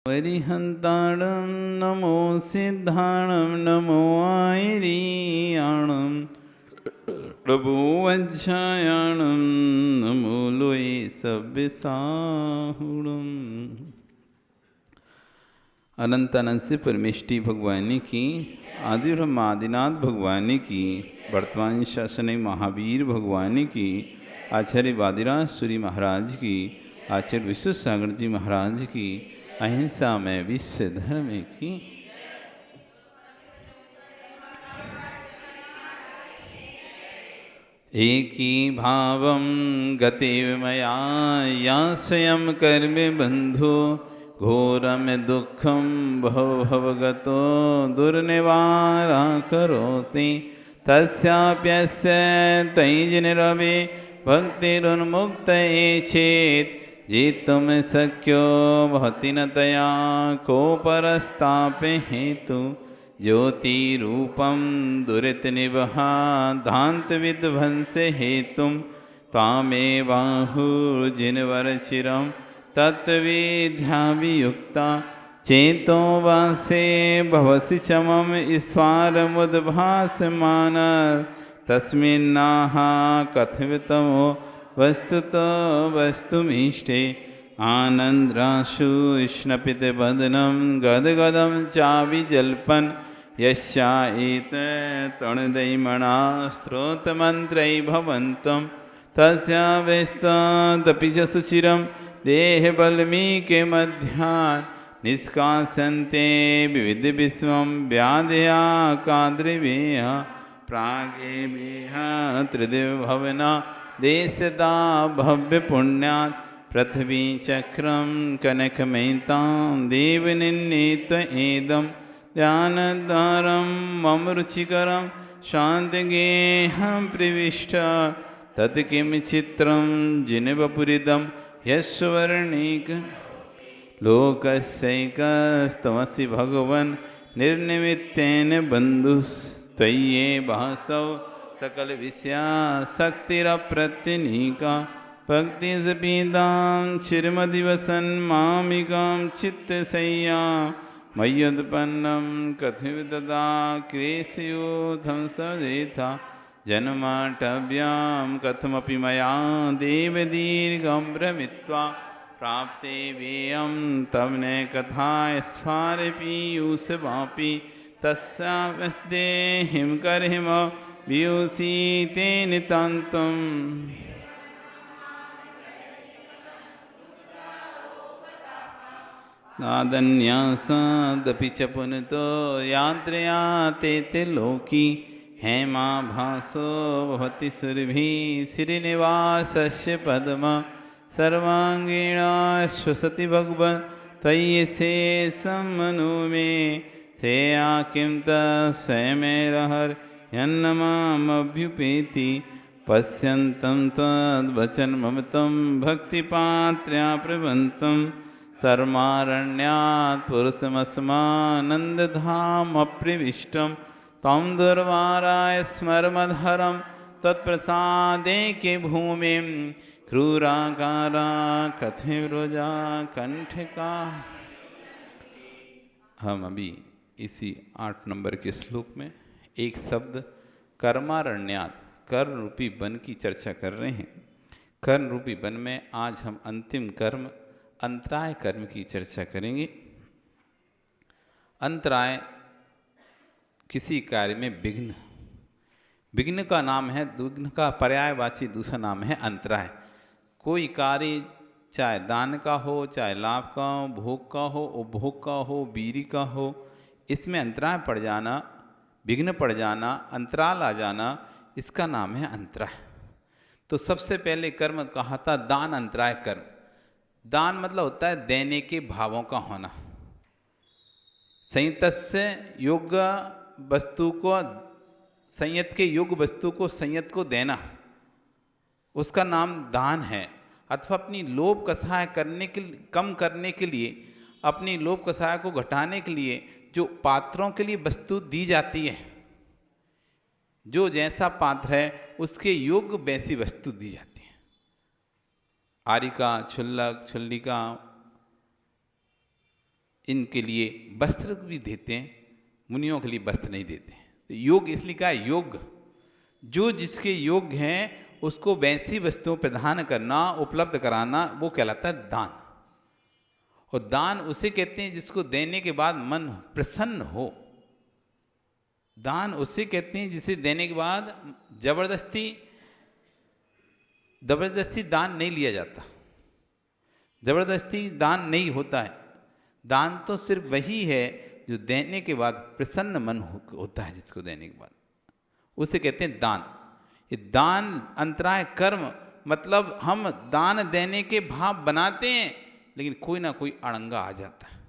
वरिहन्ताणं नमो सिद्धाणं नमो आयरियाणं प्रभुवज्जायाणं नमो लोये सव्यसाहुणम्। अनंत अनंत से परमेष्टि भगवानी की, आदि ब्रह्म आदिनाथ भगवानी की, वर्तमान शासन महावीर भगवानी की, आचार्य वादिराज सूरी महाराज की, आचार्य विश्व सागर जी महाराज की, अहिंसा में विश्व धर्म की। एकी भावं गतिव मया या स्वयं कर्म बंधु घोरम दुःखं भवगतो दुर्निवारा करोति तस्याप्यस्य तैजनिरवे भक्तिरुन्मुक्तये चेत् जेतुं शक्यो भवति न तया को परस्तापे हेतु ज्योतिरूपं दुरितनिवहाधान्तविध्वंसे हेतुं त्वामेवाहुर्जिनवरचिरं तत्त्वविद्यावियुक्ता चेतो वासे भवसि चमम ईश्वरमुद्भासमान तस्मिन्नाह कथितमो वस्तुतो वस्तुमीष्टे आनन्द्राशु स्नपितवदनं गदगदं चाविजल्पन् यस्यायित तणुदैमणा स्रोतमन्त्रै भवन्तं तस्यावेस्तदपि च सुचिरं देहबल्मीके मध्यान् निष्कासन्ते विविधविश्वं व्याधया काद्रिवेह प्रागेवेह त्रिदिवभवना देशदा भव्यपुण्यात् पृथ्वी चक्रं कनकमयितां देवनिन्नीत एदं ध्यानद्वारं मम रुचिकरं शान्तिगेहं प्रविष्ट तत् किं चित्रं जिनवपुरिदं यस्वर्णिक लोकस्यैकस्तमसि भगवन् निर्निमित्तेन बन्धुस्त्वय्येवासौ सकलविषया शक्तिरप्रत्यनीका भक्तिसपीदां चिरमदिवसन् मामिकां चित्तशय्यां मय्युत्पन्नं कथितदा क्लेशयोधं सदेथा जन्माटव्यां कथमपि मया देवदीर्घं भ्रमित्वा प्राप्ते वेयं तव न कथा स्फारपीयूषवापि तस्यावस्देहिं करहिम वियूषीते नितान्तम्। नादन्यासादपि च पुनतो यात्रया ते लोकी हेमाभासो भवति सुरभिः श्रीनिवासस्य पद्म सर्वाङ्गीण श्वसति भगवन् त्वयि शेषं मनो मे सेया किं तस्वयमेरहर्यन्नमामभ्युपेति पश्यन्तं तद्वचनममृतं भक्तिपात्र्या प्रवन्तं सर्मारण्यात् पुरुषमस्मानन्दधामप्रविष्टं तं दुर्वाराय स्मरमधरं तत्प्रसादे के भूमिं क्रूराकारा कथिवरोजा कंठिका। हम अभी इसी 8 नंबर के श्लोक में एक शब्द कर्मारण्यात कर्म रूपी वन की चर्चा कर रहे हैं। कर्म रूपी वन में आज हम अंतिम कर्म अंतराय कर्म की चर्चा करेंगे। अंतराय किसी कार्य में विघ्न, विघ्न का नाम है, विघ्न का पर्यायवाची दूसरा नाम है अंतराय। कोई कार्य चाहे दान का हो, चाहे लाभ का हो, भोग का हो, उपभोग का हो, बीरी का हो, इसमें अंतराय पड़ जाना, विघ्न पड़ जाना, अंतराल आ जाना, इसका नाम है अंतराय। तो सबसे पहले कर्म कहा था दान अंतराय कर्म। दान मतलब होता है देने के भावों का होना। संयतस्य योग्य वस्तु को, संयत के योग्य वस्तु को संयत को देना, उसका नाम दान है। अथवा अपनी लोभ कसाय करने के, कम करने के लिए, अपनी लोभ कसाय को घटाने के लिए जो पात्रों के लिए वस्तु दी जाती है, जो जैसा पात्र है उसके योग्य वैसी वस्तु दी जाती है। आरिका, छुल्लक, छुल्लिका इनके लिए वस्त्र भी देते हैं, मुनियों के लिए वस्त्र नहीं देते हैं। तो योग इसलिए कहा योग्य, जो जिसके योग्य हैं उसको वैसी वस्तुओं प्रदान करना, उपलब्ध कराना, वो कहलाता है दान। और दान उसे कहते हैं जिसको देने के बाद मन प्रसन्न हो। दान उसे कहते हैं जिसे देने के बाद जबरदस्ती दान नहीं लिया जाता, जबरदस्ती दान नहीं होता है। दान तो सिर्फ वही है जो देने के बाद प्रसन्न मन होता है, जिसको देने के बाद, उसे कहते हैं दान। ये दान अंतराय कर्म, मतलब हम दान देने के भाव बनाते हैं लेकिन कोई ना कोई अड़ंगा आ जाता है,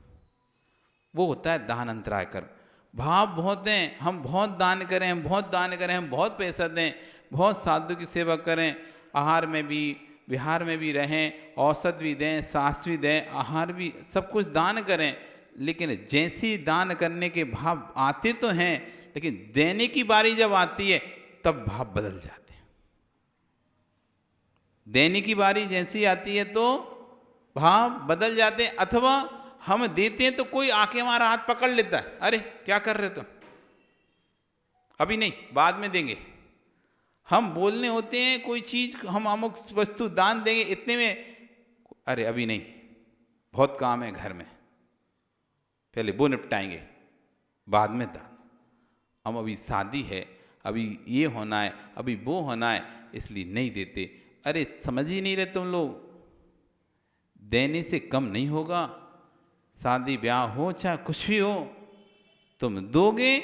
वो होता है दान अंतराय कर्म। भाव बहुत दें, हम बहुत दान करें, हम बहुत दान करें, हम बहुत पैसा दें, बहुत साधु की सेवा करें, आहार में भी विहार में भी रहें, औसत भी दें, सांस भी दें, आहार भी, सब कुछ दान करें, लेकिन जैसी दान करने के भाव आते तो हैं, लेकिन देने की बारी जब आती है तब भाव बदल जाते हैं। देने की बारी जैसी आती है तो भाव बदल जाते हैं, अथवा हम देते हैं तो कोई आके हमारा हाथ पकड़ लेता है, अरे क्या कर रहे तुम, अभी नहीं, बाद में देंगे। हम बोलने होते हैं कोई चीज, हम अमुक वस्तु दान देंगे इतने में, अरे अभी नहीं, बहुत काम है घर में, पहले वो निपटाएंगे, बाद में दान। हम अभी शादी है, अभी ये होना है, अभी वो होना है, इसलिए नहीं देते। अरे समझ ही नहीं रहे तुम लोग, देने से कम नहीं होगा। शादी ब्याह हो चाहे कुछ भी हो, तुम दोगे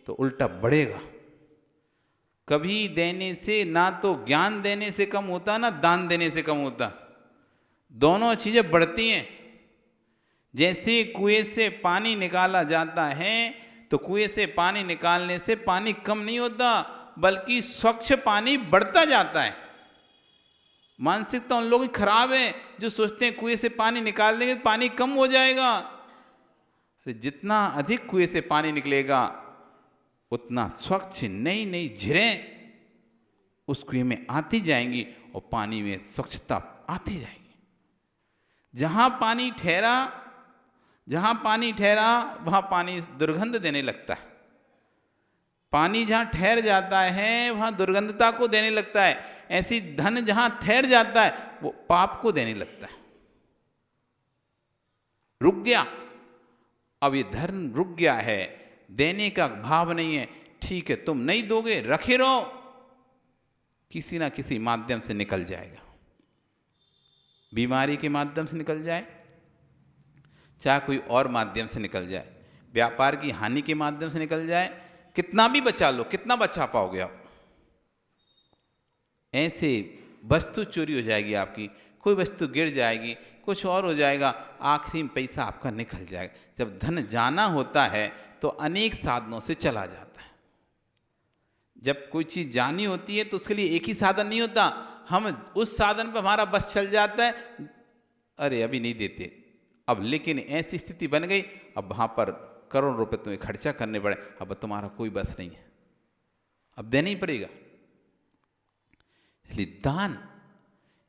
तो उल्टा बढ़ेगा। कभी देने से, ना तो ज्ञान देने से कम होता, ना दान देने से कम होता, दोनों चीजें बढ़ती हैं। जैसे कुएं से पानी निकाला जाता है, तो कुएं से पानी निकालने से पानी कम नहीं होता, बल्कि स्वच्छ पानी बढ़ता जाता है। मानसिकता उन लोगों की खराब है जो सोचते हैं कुएं से पानी निकाल देंगे पानी कम हो जाएगा। जितना अधिक कुएं से पानी निकलेगा उतना स्वच्छ नई नई झीलें उस कुएं में आती जाएंगी और पानी में स्वच्छता आती जाएगी। जहां पानी ठहरा वहां पानी दुर्गंध देने लगता है। पानी जहां ठहर जाता है वहां दुर्गंधता को देने लगता है। ऐसी धन जहां ठहर जाता है वो पाप को देने लगता है। रुक गया, अब ये धर्म रुक गया है, देने का भाव नहीं है, ठीक है तुम नहीं दोगे, रखे रहो, किसी ना किसी माध्यम से निकल जाएगा। बीमारी के माध्यम से निकल जाए, चाहे कोई और माध्यम से निकल जाए, व्यापार की हानि के माध्यम से निकल जाए, कितना भी बचा लो, कितना बचा पाओगे आप? ऐसे वस्तु चोरी हो जाएगी आपकी, कोई वस्तु गिर जाएगी, कुछ और हो जाएगा, आखिरी में पैसा आपका निकल जाएगा। जब धन जाना होता है तो अनेक साधनों से चला जाता है। जब कोई चीज जानी होती है तो उसके लिए एक ही साधन नहीं होता, हम उस साधन पर हमारा बस चल जाता है, अरे अभी नहीं देते, अब लेकिन ऐसी स्थिति बन गई, अब वहां पर करोड़ रुपए तुम्हें खर्चा करने पड़े, अब तुम्हारा कोई बस नहीं है, अब देना ही पड़ेगा। इसलिए दान,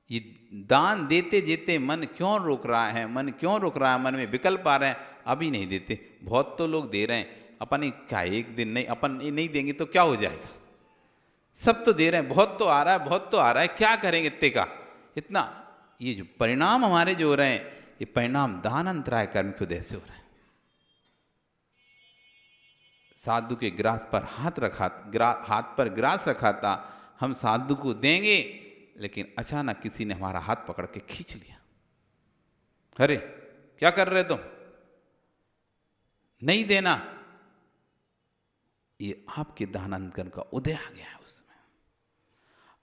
ये दान देते देते मन क्यों रोक रहा है, मन क्यों रोक रहा है, मन में विकल्प आ रहे हैं, अभी नहीं देते। बहुत तो लोग दे रहे हैं, अपन क्या एक दिन नहीं, अपन नहीं देंगे तो क्या हो जाएगा, सब तो दे रहे हैं, बहुत तो आ रहा है, बहुत तो आ रहा है, क्या करेंगे इतने का, इतना। ये जो परिणाम हमारे जो हो रहे हैं, ये परिणाम दान अंतराय कर्म की वजह से हो रहे हैं। साधु के ग्रास पर हाथ पर ग्रास रखा था, हम साधु को देंगे, लेकिन अचानक किसी ने हमारा हाथ पकड़ के खींच लिया, अरे क्या कर रहे तुम, नहीं देना। ये आपके दानांतरण का उदय आ गया है। उसमें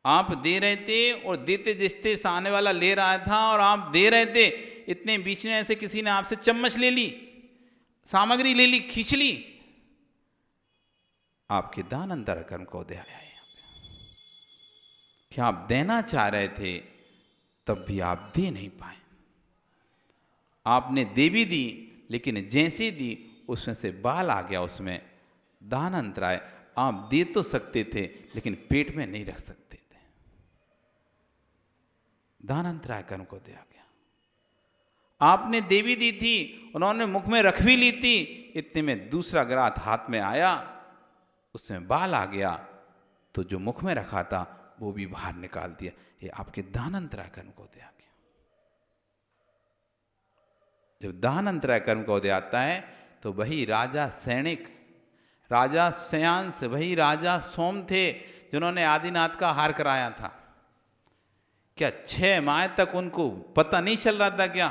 आप दे रहे थे और देते जिसते सामने वाला ले रहा था और आप दे रहे थे, इतने बीच में ऐसे किसी ने आपसे चम्मच ले ली, सामग्री ले ली, खींच ली, आपके दानांतरण कर्म का उदय आया है। क्या आप देना चाह रहे थे तब भी आप दे नहीं पाए, आपने दे भी दी, लेकिन जैसे दी उसमें से बाल आ गया, उसमें दान अंतराय। आप दे तो सकते थे लेकिन पेट में नहीं रख सकते थे, दान अंतराय कर्म को दिया गया। आपने देवी दी थी, उन्होंने मुख में रख भी ली थी, इतने में दूसरा ग्रास हाथ में आया, उसमें बाल आ गया, तो जो मुख में रखा था वो भी बाहर निकाल दिया। ये आपके दान अंतराय कर्म का उदय आ गया। जब दान अंतराय कर्म का उदय आता है तो वही राजा सैनिक, राजा श्यांस, वही राजा सोम थे जिन्होंने आदिनाथ का हार कराया था। क्या 6 माह तक उनको पता नहीं चल रहा था क्या?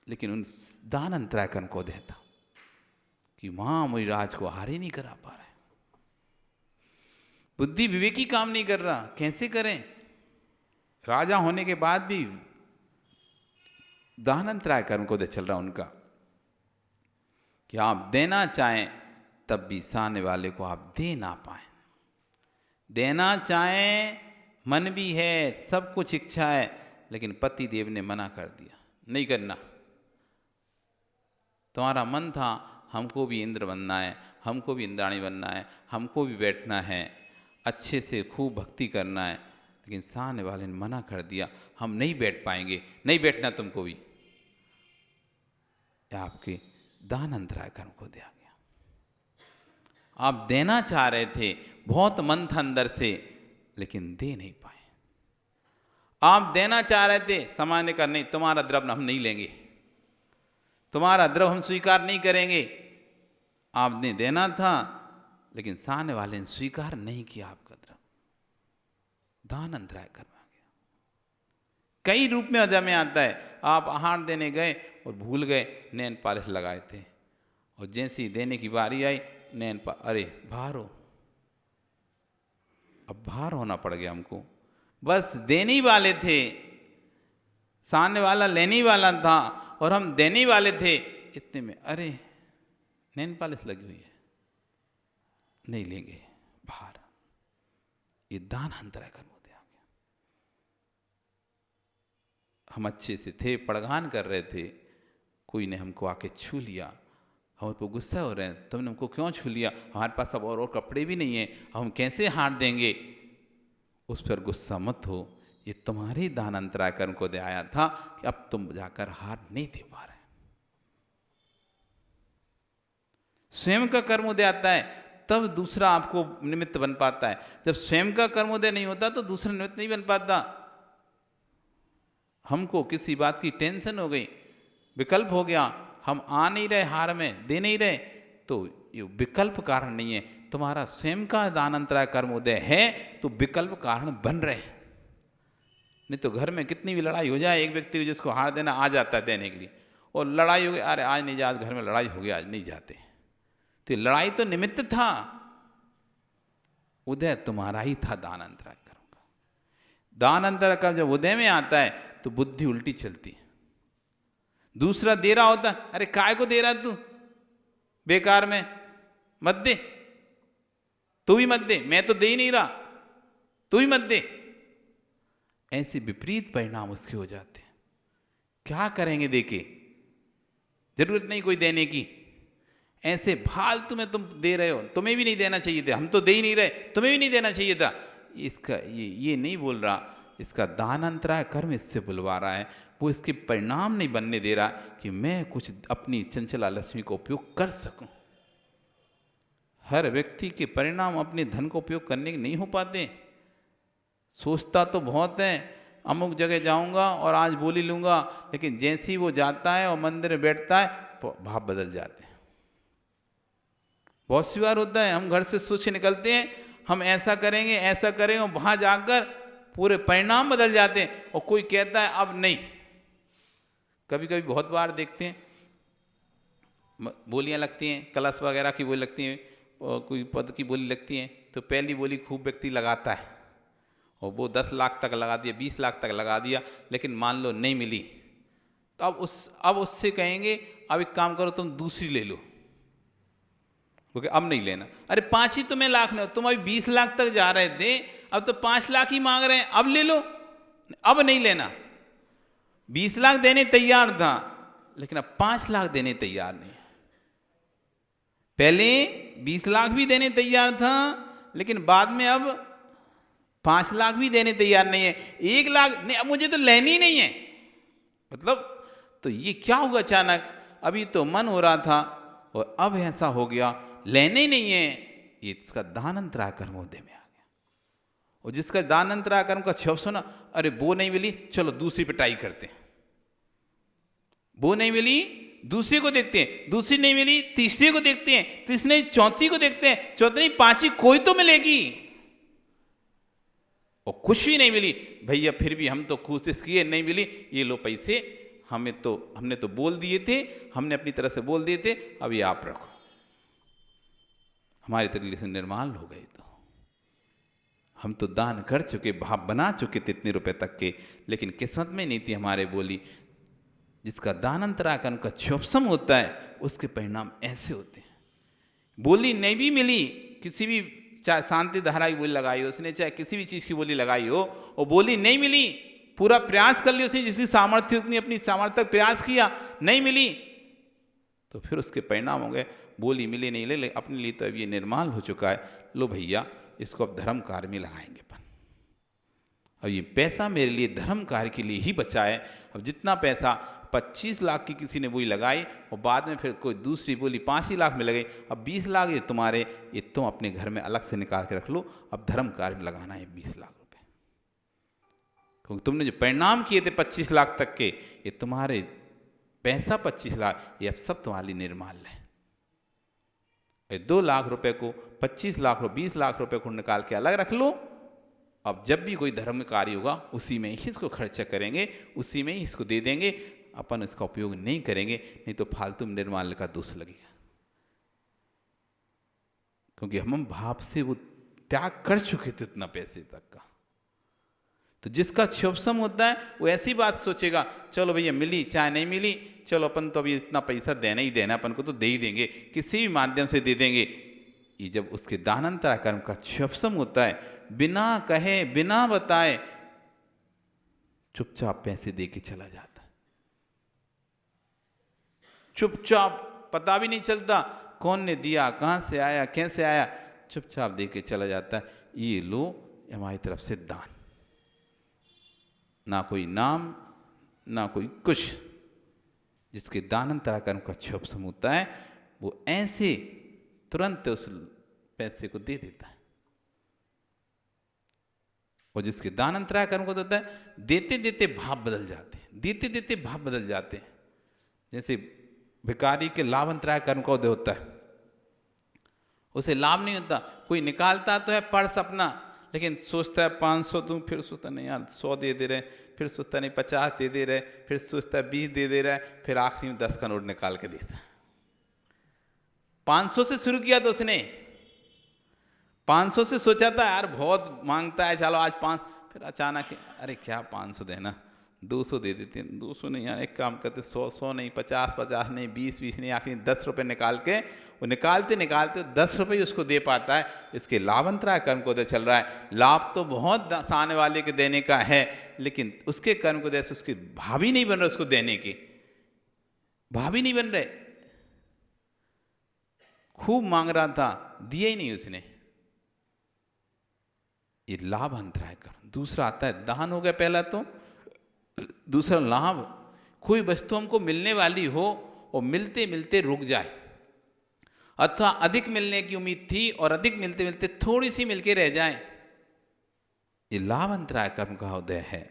लेकिन उन दान अंतराय कर्म को उदय था कि महामुनिराज को हार ही नहीं करा पा रहे, बुद्धि विवेकी काम नहीं कर रहा, कैसे करें? राजा होने के बाद भी दान अंतराय कर्म को उदय चल रहा उनका कि आप देना चाहें तब भी सामने वाले को आप दे ना पाए। देना चाहें, मन भी है, सब कुछ इच्छा है, लेकिन पति देव ने मना कर दिया, नहीं करना। तुम्हारा मन था हमको भी इंद्र बनना है, हमको भी इंद्राणी बनना है, हमको भी बैठना है, अच्छे से खूब भक्ति करना है, लेकिन सामने वाले ने मना कर दिया, हम नहीं बैठ पाएंगे, नहीं बैठना तुमको भी। आपके दान अंतराय कर्म को दिया गया। आप देना चाह रहे थे, बहुत मन था अंदर से, लेकिन दे नहीं पाए। आप देना चाह रहे थे, समाज ने कहा नहीं, तुम्हारा द्रव्य हम नहीं लेंगे, तुम्हारा द्रव्य हम स्वीकार नहीं करेंगे। आपने देना था, लेकिन सामने वाले ने स्वीकार नहीं किया आपका द्रव्य, दान अंतराय कर्म आ गया। कई रूप में अजा में आता है। आप आहार देने गए और भूल गए, नैन पालिश लगाए थे, और जैसे ही देने की बारी आई अरे बाहर हो, अब बाहर होना पड़ गया हमको। बस देने ही वाले थे, सामने वाला लेने ही वाला था और हम देने ही वाले थे, इतने में अरे नैन पालिश लगी हुई है, नहीं लेंगे, बाहर। ये दान अंतराय कर्म होते आ गया। हम अच्छे से थे, पड़गान कर रहे थे, कोई ने हमको आके छू लिया, हम उस पर गुस्सा हो रहे हैं, तुमने हमको क्यों छू लिया, हमारे पास अब और कपड़े भी नहीं है, हम कैसे हाथ देंगे। उस पर गुस्सा मत हो, ये तुम्हारे दान अंतराय कर्म को दे आया था कि अब तुम जाकर हाथ नहीं दे पा रहे। स्वयं का कर्म उदय आता है तब दूसरा आपको निमित्त बन पाता है। जब स्वयं का कर्म उदय नहीं होता तो दूसरा निमित्त नहीं बन पाता। हमको किसी बात की टेंशन हो गई, विकल्प हो गया, हम आ नहीं रहे हार में, दे नहीं रहे, तो ये विकल्प कारण नहीं है, तुम्हारा स्वयं का दान अंतराय कर्म उदय है तो विकल्प कारण बन रहे। नहीं तो घर में कितनी भी लड़ाई हो जाए, एक व्यक्ति को जिसको हार देना आ जाता है देने के लिए, और लड़ाई हो गई, अरे आज नहीं जा, आज घर में लड़ाई हो गई, आज नहीं जाते, तो लड़ाई तो निमित्त था, उदय तुम्हारा ही था दान अंतराय कर्म का। दान अंतराय कर्म जब उदय में आता है तो बुद्धि उल्टी चलती है। दूसरा दे रहा होता, अरे काय को दे रहा तू, बेकार में मत दे, तू भी मत दे, मैं तो दे ही नहीं रहा, तू भी मत दे। ऐसे विपरीत परिणाम उसके हो जाते हैं। क्या करेंगे देके, जरूरत नहीं कोई देने की, ऐसे फालतू में तुम दे रहे हो, तुम्हें भी नहीं देना चाहिए था, हम तो दे ही नहीं रहे, तुम्हें भी नहीं देना चाहिए था। इसका ये नहीं बोल रहा, इसका दान अंतराय कर्म इससे बुलवा रहा है, वो इसके परिणाम नहीं बनने दे रहा कि मैं कुछ अपनी चंचला लक्ष्मी का उपयोग कर सकूं। हर व्यक्ति के परिणाम अपने धन का उपयोग करने के नहीं हो पाते। सोचता तो बहुत है, अमुक जगह जाऊंगा और आज बोली लूंगा, लेकिन जैसे ही वो जाता है और मंदिर में बैठता है भाव बदल जाते हैं। बहुत सी बार होता है, हम घर से सोच निकलते हैं हम ऐसा करेंगे ऐसा करेंगे, और वहां जाकर पूरे परिणाम बदल जाते हैं, और कोई कहता है अब नहीं। कभी कभी बहुत बार देखते हैं बोलियां लगती हैं, कलश वगैरह की बोली लगती हैं, और कोई पद की बोली लगती है, तो पहली बोली खूब व्यक्ति लगाता है, और वो 10 लाख तक लगा दिया, 20 लाख तक लगा दिया, लेकिन मान लो नहीं मिली, तो अब उससे कहेंगे अब एक काम करो तुम दूसरी ले लो, क्योंकि अब नहीं लेना। अरे 5 ही तुम्हें लाख नहीं, तुम अभी 20 लाख तक जा रहे थे, अब तो 5 लाख ही मांग रहे हैं, अब ले लो, अब नहीं लेना। 20 लाख देने तैयार था, लेकिन अब 5 लाख देने तैयार नहीं। पहले 20 लाख भी देने तैयार था, लेकिन बाद में अब 5 लाख भी देने तैयार नहीं है। 1 लाख नहीं, अब मुझे तो लेनी नहीं है, मतलब तो ये क्या हुआ अचानक, अभी तो मन हो रहा था और अब ऐसा हो गया, लेने ही नहीं है। ये इसका दानंतरा कर्म उदय में आ गया। और जिसका दानंतरा कर्म का क्षोभ सुना, अरे वो नहीं मिली, चलो दूसरी पे ट्राई करते हैं। वो नहीं मिली, दूसरे को देखते हैं, दूसरी नहीं मिली, तीसरे को देखते हैं, तीसरी नहीं चौथी को देखते हैं, चौथी नहीं पांचवी, कोई तो मिलेगी। और कुछ भी नहीं मिली, भैया फिर भी हम तो कोशिश किए, नहीं मिली, ये लो पैसे, हमने तो बोल दिए थे, हमने अपनी तरफ से बोल दिए थे, अब ये आप रखो। हमारे तरीके से निर्माल हो गए। तो हम तो दान कर चुके, भाव बना चुके थे इतने रुपए तक के, लेकिन किस्मत में नहीं थी हमारे बोली। जिसका दानंतरा कर्म का क्षोभसम होता है, उसके परिणाम ऐसे होते हैं। बोली नहीं भी मिली, किसी भी, चाहे शांति धारा की बोली लगाई हो उसने, चाहे किसी भी चीज की बोली लगाई हो, और बोली नहीं मिली, पूरा प्रयास कर लिया उसने, जिसकी सामर्थ्य उतनी अपनी सामर्थ्य तक प्रयास किया, नहीं मिली, तो फिर उसके परिणाम हो गए, बोली मिली नहीं, ले अपने लिए तो अब ये निर्माल हो चुका है, लो भैया इसको अब धर्म कार्य में लगाएंगे अपन। अब ये पैसा मेरे लिए धर्म कार्य के लिए ही बचा है। अब जितना पैसा 25 लाख की किसी ने बोली लगाई, और बाद में फिर कोई दूसरी बोली 5 ही लाख में लगे, अब 20 लाख ये तुम्हारे, ये तुम अपने घर में अलग से निकाल के रख लो, अब धर्म कार्य में लगाना है 20 लाख रुपए। क्योंकि तुमने जो परिणाम किए थे 25 लाख तक के, ये तुम्हारे पैसा 25 लाख, ये अब सब तुम्हारे लिए निर्माल है। 2 लाख रुपए को 25 लाख 20 लाख रुपए को निकाल के अलग रख लो। अब जब भी कोई धर्म कार्य होगा, उसी में ही इसको खर्चा करेंगे, उसी में ही इसको दे देंगे, अपन इसका उपयोग नहीं करेंगे, नहीं तो फालतू में निर्माल का दोष लगेगा। क्योंकि हम भाव से वो त्याग कर चुके थे उतना पैसे तक का। तो जिसका क्षोभसम होता है वो ऐसी बात सोचेगा, चलो भैया मिली चाहे नहीं मिली, चलो अपन तो अभी इतना पैसा देना ही देना, अपन को तो दे ही देंगे, किसी भी माध्यम से दे देंगे। ये जब उसके दानंतरा कर्म का क्षोभसम होता है, बिना कहे बिना बताए चुपचाप पैसे दे के चला जाता है। चुपचाप, पता भी नहीं चलता कौन ने दिया, कहां से आया, कैसे आया, चुपचाप दे के चला जाता है। ये लो हमारी तरफ से दान, ना कोई नाम ना कोई कुछ। जिसके दानंतरा कर्म का क्षोभसम होता है, वो ऐसे तुरंत उस पैसे को दे देता है। और जिसके दानंतरा कर्म को होता है, देते देते भाव बदल जाते हैं, देते देते भाव बदल जाते हैं। जैसे भिखारी के लाभंतराय कर्म का उदय होता है, उसे लाभ नहीं होता, कोई निकालता तो है पर्स अपना, लेकिन सोचता है 500 दूं, फिर सोचता नहीं यार 100 दे दे रहे, फिर सोचता नहीं 50 दे दे रहे, फिर सोचता है 20 दे दे रहा है, फिर आखिरी में 10 का नोट निकाल के देता। 500 से शुरू किया तो उसने, 500 से सोचा था यार बहुत मांगता है, चलो आज 5, फिर अचानक अरे क्या 500 देना, 200 दे देते हैं। 200 नहीं यार, एक काम करते 100 नहीं, 50 नहीं, 20 नहीं, आखिर 10 रुपये निकाल के, वो निकालते निकालते 10 रुपये उसको दे पाता है। इसके लाभंतराय कर्म को उदय चल रहा है। लाभ तो बहुत आने वाले के देने का है, लेकिन उसके कर्म को जैसे उसके भावी नहीं बन रहे, उसको देने के भावी नहीं बन रहे। खूब मांग रहा था, दिया ही नहीं उसने, ये लाभंतराय कर्म। दूसरा आता है दान, हो गया पहला तो। दूसरा लाभ, कोई वस्तु हमको मिलने वाली हो और मिलते मिलते रुक जाए, अथवा अधिक मिलने की उम्मीद थी और अधिक मिलते मिलते थोड़ी सी मिलके रह जाए, ये लाभ अंतराय कर्म का उदय है।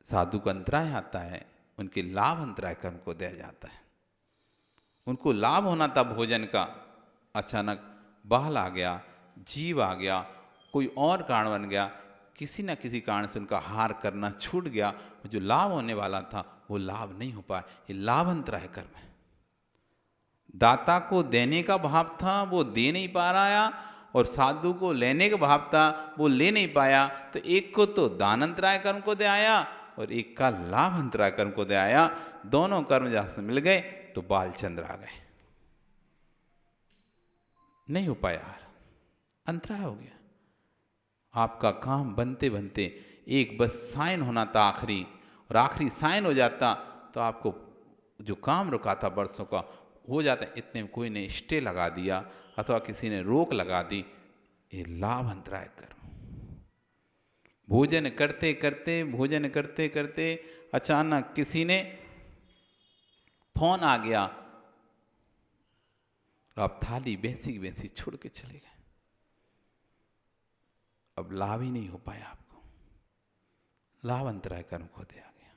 साधु का अंतराय आता है, उनके लाभ अंतराय कर्म को दिया जाता है। उनको लाभ होना था भोजन का, अचानक बाल आ गया, जीव आ गया, कोई और कारण बन गया, किसी न किसी कारण से उनका हार करना छूट गया, जो लाभ होने वाला था वो लाभ नहीं हो पाया। ये लाभ अंतराय कर्म है। दाता को देने का भाव था, वो दे नहीं पा रहा, और साधु को लेने का भाव था, वो ले नहीं पाया। तो एक को तो दान अंतराय कर्म को दे आया और एक का लाभ अंतराय कर्म को दे आया। दोनों कर्म जहां से मिल गए तो बालचंद्र आ गए। नहीं हो पाया, यार अंतराय हो गया। आपका काम बनते बनते एक बस साइन होना था आखिरी, और आखिरी साइन हो जाता तो आपको जो काम रुका था वर्षों का हो जाता। इतने में कोई ने स्टे लगा दिया अथवा किसी ने रोक लगा दी, ये लाभ अंतराय कर्म। भोजन करते करते अचानक किसी ने फोन आ गया, आप थाली भैंसी की भैंसी छोड़ के चले गए, अब लाभ ही नहीं हो पाया आपको, लाभ अंतराय कर्म को दे आ गया।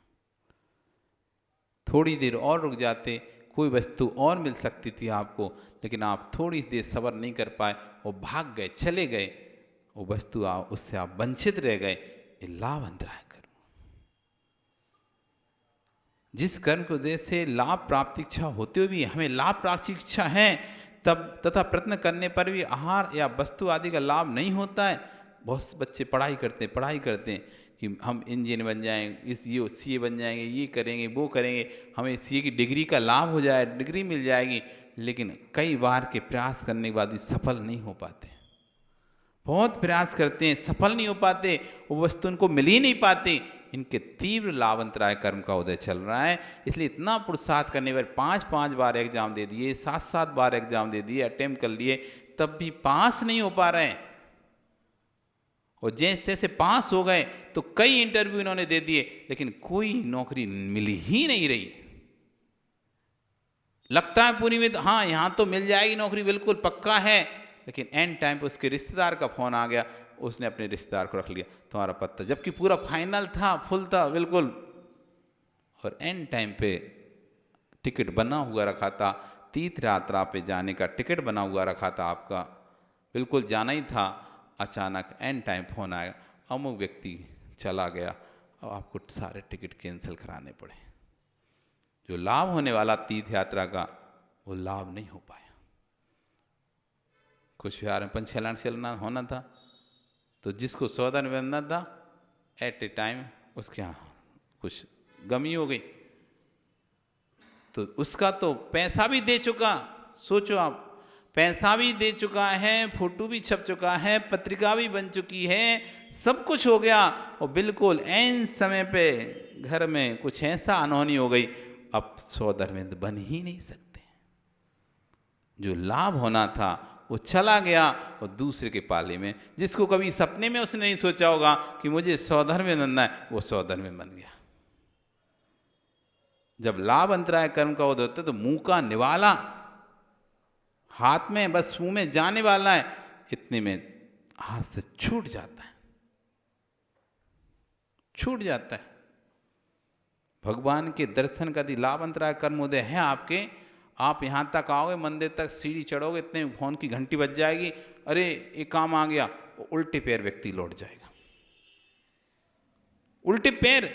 थोड़ी देर और रुक जाते, कोई वस्तु और मिल सकती थी आपको, लेकिन आप थोड़ी देर सब्र नहीं कर पाए और भाग गए, चले गए, वो वस्तु उससे आप वंचित रह गए। ये लाभ अंतराय कर्म। जिस कर्म को उद्देश्य से लाभ प्राप्ति इच्छा होते हुए भी हमें लाभ प्राप्ति इच्छा है तब तथा प्रयत्न करने पर भी आहार या वस्तु आदि का लाभ नहीं होता है। बहुत से बच्चे पढ़ाई करते हैं कि हम इंजीनियर बन जाएंगे, ये सीए बन जाएंगे, ये करेंगे, वो करेंगे, हमें सीए की डिग्री का लाभ हो जाए, डिग्री मिल जाएगी, लेकिन कई बार के प्रयास करने के बाद भी सफल नहीं हो पाते। बहुत प्रयास करते हैं, सफल नहीं हो पाते, वो वस्तु उनको मिल ही नहीं पाती। इनके तीव्र लाभ अंतराय कर्म का उदय चल रहा है। इसलिए इतना पुरुषार्थ करने पर 5-5 बार एग्जाम दे दिए, 7-7 बार एग्जाम दे दिए, अटेम्प्ट कर लिए, तब भी पास नहीं हो पा रहे हैं। और जैसे तैसे पास हो गए तो कई इंटरव्यू इन्होंने दे दिए, लेकिन कोई नौकरी मिली ही नहीं रही। लगता है पूरी में हाँ यहां तो मिल जाएगी नौकरी, बिल्कुल पक्का है, लेकिन एंड टाइम पे उसके रिश्तेदार का फोन आ गया, उसने अपने रिश्तेदार को रख लिया तुम्हारा पत्ता, जबकि पूरा फाइनल था, फुल था बिल्कुल। और एंड टाइम पे टिकट बना हुआ रखा था, तीर्थ यात्रा पे जाने का टिकट बना हुआ रखा था आपका, बिल्कुल जाना ही था। अचानक एंड टाइम फोन आया, अमुक व्यक्ति चला गया, और आपको सारे टिकट कैंसिल कराने पड़े। जो लाभ होने वाला तीर्थ यात्रा का वो लाभ नहीं हो पाया। कुछ बिहार में पंचलान चलना होना था, तो जिसको सौदा निबंधना था एट ए टाइम उसके यहाँ कुछ गमी हो गई, तो उसका तो पैसा भी दे चुका, सोचो आप, पैसा भी दे चुका है, फोटो भी छप चुका है, पत्रिका भी बन चुकी है, सब कुछ हो गया, और बिल्कुल ऐन समय पे घर में कुछ ऐसा अनहोनी हो गई, अब सौदरमिंद बन ही नहीं सकते। जो लाभ होना था वो चला गया, और दूसरे के पाले में, जिसको कभी सपने में उसने नहीं सोचा होगा कि मुझे सौधर्म बनना है, वो सौधर्म बन गया। जब लाभ अंतराय कर्म का उदय होता है तो मुंह का निवाला हाथ में, बस मुंह में जाने वाला है, इतने में हाथ से छूट जाता है, छूट जाता है। भगवान के दर्शन का यदि लाभ अंतराय कर्म उदय है आपके, आप यहां तक आओगे, मंदिर तक सीढ़ी चढ़ोगे, इतने फोन की घंटी बज जाएगी, अरे ये काम आ गया, उल्टे पैर व्यक्ति लौट जाएगा, उल्टे पैर,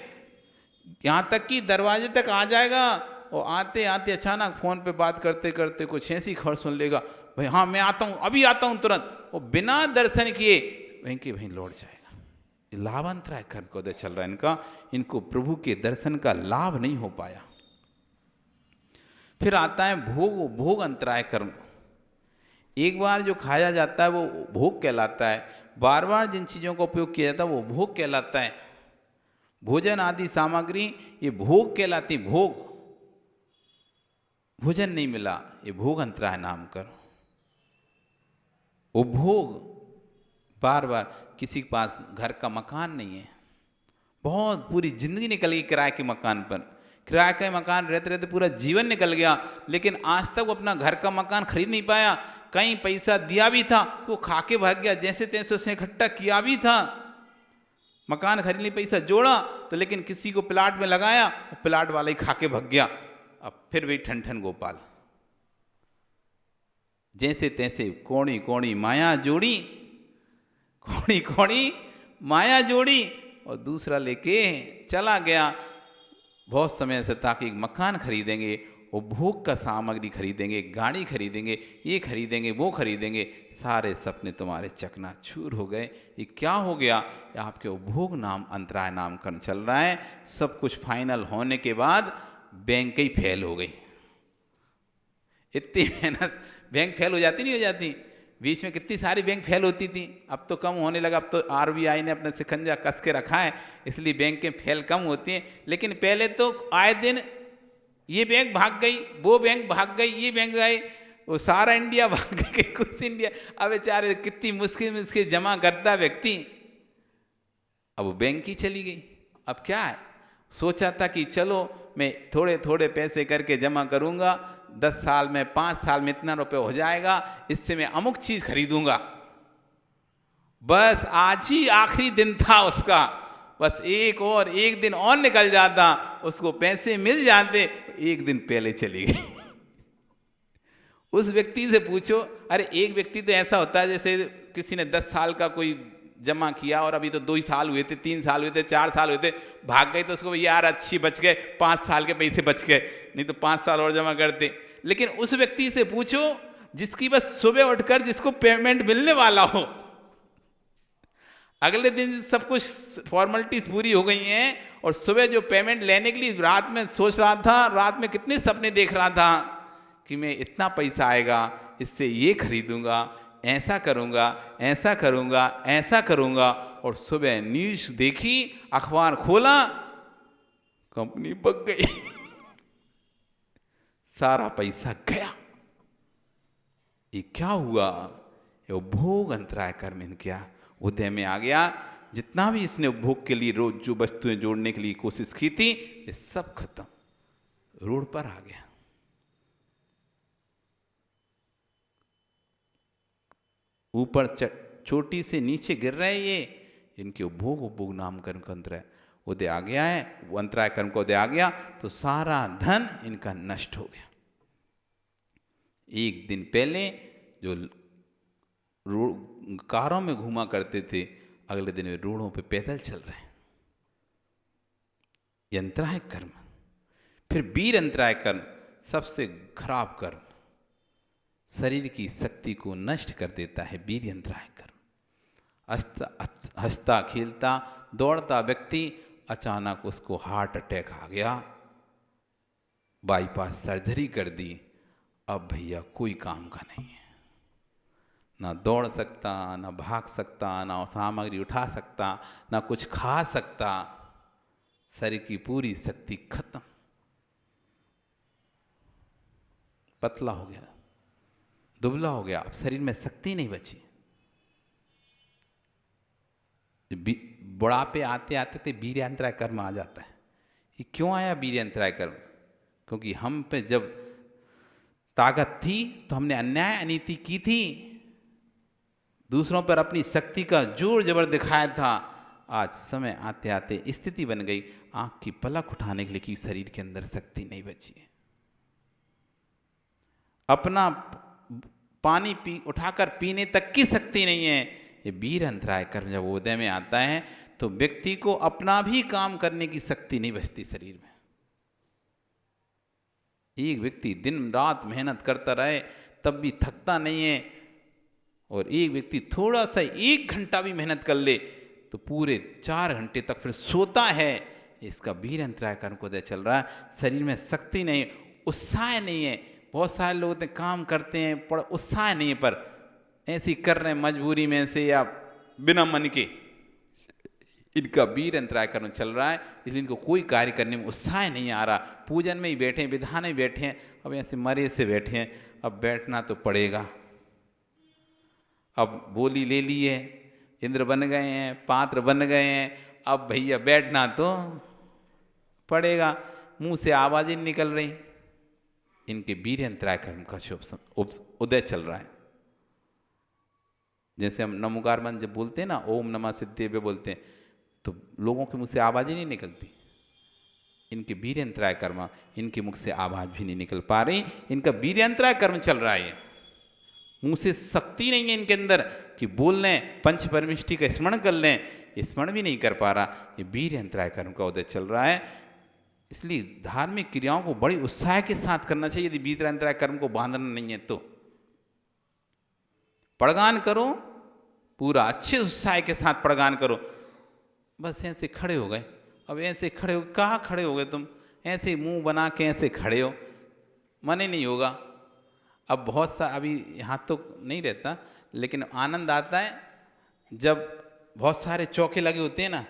यहां तक कि दरवाजे तक आ जाएगा, और आते आते अचानक फोन पे बात करते करते कुछ ऐसी खबर सुन लेगा, भाई हाँ मैं आता हूं, अभी आता हूं तुरंत, वो बिना दर्शन किए वहीं के वहीं लौट जाएगा। लाभांतराय कर्म को उदय चल रहा है इनका, इनको प्रभु के दर्शन का लाभ नहीं हो पाया। फिर आता है भोग अंतराय कर्म। एक बार जो खाया जाता है वो भोग कहलाता है, बार बार जिन चीजों का उपयोग किया जाता है वो भोग कहलाता है। भोजन आदि सामग्री ये भोग कहलाती, भोग, भोजन नहीं मिला ये भोग अंतराय नाम करो। वो भोग बार बार, किसी के पास घर का मकान नहीं है, बहुत पूरी जिंदगी निकल गई किराए के मकान पर, किराए का मकान रहते रहते पूरा जीवन निकल गया, लेकिन आज तक वो अपना घर का मकान खरीद नहीं पाया। कहीं पैसा दिया भी था तो वो खा के भाग गया, जैसे तैसे उसने इकट्ठा किया भी था, मकान खरीदने पैसा जोड़ा तो, लेकिन किसी को प्लाट में लगाया, वो प्लाट वाला ही खा के भाग गया। अब फिर वही ठन ठन गोपाल, जैसे तैसे कोणी कोणी माया जोड़ी, कोणी कोणी माया जोड़ी, और दूसरा लेके चला गया। बहुत समय से ताकि मकान खरीदेंगे, वो भोग का सामग्री खरीदेंगे, गाड़ी खरीदेंगे, ये खरीदेंगे, वो खरीदेंगे, सारे सपने तुम्हारे चकनाचूर हो गए। ये क्या हो गया? ये आपके उपभोग नाम अंतराय नाम कर्म चल रहा है। सब कुछ फाइनल होने के बाद बैंक ही फेल हो गई। इतनी मेहनत, बैंक फेल हो जाती नहीं हो जाती? बीच में कितनी सारी बैंक फेल होती थी, अब तो कम होने लगा, अब तो आरबीआई ने अपना शिकंजा कस के रखा है, इसलिए बैंकें फेल कम होती हैं। लेकिन पहले तो आए दिन ये बैंक भाग गई, वो बैंक भाग गई, ये बैंक गई, वो सारा इंडिया भाग गई, कुछ इंडिया। अब बेचारे कितनी मुश्किल जमा करता व्यक्ति, अब वो बैंक ही चली गई। अब क्या है, सोचा था कि चलो मैं थोड़े थोड़े पैसे करके जमा करूंगा, 10 साल में 5 साल में इतना रुपये हो जाएगा, इससे मैं अमुक चीज खरीदूंगा। बस आज ही आखिरी दिन था उसका, बस एक दिन और निकल जाता, उसको पैसे मिल जाते, एक दिन पहले चली गई। उस व्यक्ति से पूछो, अरे एक व्यक्ति तो ऐसा होता है जैसे किसी ने 10 साल का कोई जमा किया और अभी तो 2 ही साल हुए थे, 3 साल हुए थे, 4 साल हुए थे, भाग गई तो उसको यार अच्छी बच गए, 5 साल के पैसे बच गए, नहीं तो 5 साल और जमा करते। लेकिन उस व्यक्ति से पूछो जिसकी बस सुबह उठकर जिसको पेमेंट मिलने वाला हो, अगले दिन सब कुछ फॉर्मेलिटीज पूरी हो गई हैं और सुबह जो पेमेंट लेने के लिए रात में सोच रहा था, रात में कितने सपने देख रहा था कि मैं इतना पैसा आएगा, इससे ये खरीदूंगा, ऐसा करूंगा, ऐसा करूंगा, ऐसा करूंगा, और सुबह न्यूज देखी, अखबार खोला, कंपनी बग गई। सारा पैसा गया। ये क्या हुआ? ये उपभोग अंतराय कर्म इनका उदय में आ गया। जितना भी इसने उपभोग के लिए रोज जो वस्तुएं जोड़ने के लिए कोशिश की थी, ये सब खत्म, रोड पर आ गया। ऊपर चोटी से नीचे गिर रहे ये, इनके उपभोग नाम कर्म का अंतराय उदय आ गया है। वो अंतराय कर्म का उदय आ गया तो सारा धन इनका नष्ट हो गया। एक दिन पहले जो कारों में घूमा करते थे, अगले दिन वे रोडों पे पैदल चल रहे हैं। यंत्राय कर्म। फिर वीर अंतराय कर्म, सबसे खराब कर्म, शरीर की शक्ति को नष्ट कर देता है वीर यंत्राय कर्म। हंसता खेलता दौड़ता व्यक्ति, अचानक उसको हार्ट अटैक आ गया, बाईपास सर्जरी कर दी, अब भैया कोई काम का नहीं है, ना दौड़ सकता, ना भाग सकता, ना सामग्री उठा सकता, ना कुछ खा सकता, शरीर की पूरी शक्ति खत्म, पतला हो गया, दुबला हो गया, अब शरीर में शक्ति नहीं बची। बुढ़ापे आते आते तो वीर्य अंतराय कर्म आ जाता है। ये क्यों आया वीर्य अंतराय कर्म? क्योंकि हम पे जब ताकत थी तो हमने अन्याय अनीति की थी, दूसरों पर अपनी शक्ति का जोर जबर दिखाया था। आज समय आते आते स्थिति बन गई, आंख की पलक उठाने के लिए कि शरीर के अंदर शक्ति नहीं बची है। अपना पानी उठाकर पीने तक की शक्ति नहीं है। ये वीर अंतराय कर्म जब उदय में आता है तो व्यक्ति को अपना भी काम करने की शक्ति नहीं बचती शरीर में। एक व्यक्ति दिन रात मेहनत करता रहे तब भी थकता नहीं है, और एक व्यक्ति थोड़ा सा 1 घंटा भी मेहनत कर ले तो पूरे 4 घंटे तक फिर सोता है। इसका वीर अंतराय कर्म को उदय चल रहा है। शरीर में शक्ति नहीं, उत्साह नहीं है। बहुत सारे लोग काम करते हैं पर उत्साह नहीं है, पर ऐसे कर रहे हैं मजबूरी में से या बिना मन के। इनका वीर अंतराय कर्म चल रहा है, इसलिए इनको कोई कार्य करने में उत्साह नहीं आ रहा। पूजन में ही बैठे हैं, विधान में बैठे हैं, अब ऐसे मरे से बैठे हैं, अब बैठना तो पड़ेगा। अब बोली ले ली है, इंद्र बन गए हैं, पात्र बन गए हैं, अब भैया बैठना तो पड़ेगा। मुंह से आवाज़ें निकल रही। इनके वीर्य अंतराय कर्म का शुभ उदय चल रहा है। जैसे हम नमोकार मंत्र जब बोलते हैं ना, ओम नमः सिद्धेभ्य बोलते हैं, तो लोगों के मुंह से आवाज़ ही नहीं निकलती। इनके वीर्य अंतराय कर्म, इनके मुख से आवाज़ भी नहीं निकल पा रही। इनका वीर्य अंतराय कर्म चल रहा है। मुंह से शक्ति नहीं है इनके अंदर कि बोल लें, पंच परमिष्टि का स्मरण कर लें, स्मरण भी नहीं कर पा रहा। ये वीर्य अंतराय कर्म का उदय चल रहा है। इसलिए धार्मिक क्रियाओं को बड़ी उत्साह के साथ करना चाहिए। यदि वीर्य अंतराय कर्म को बांधना नहीं है तो पड़गान करो, पूरा अच्छे उत्साह के साथ पड़गान करो। बस ऐसे खड़े हो गए, अब ऐसे खड़े हो, कहाँ खड़े हो गए तुम? ऐसे मुंह बना के ऐसे खड़े हो, मन ही नहीं होगा। अब बहुत सा अभी यहाँ तो नहीं रहता, लेकिन आनंद आता है जब बहुत सारे चौके लगे होते हैं ना,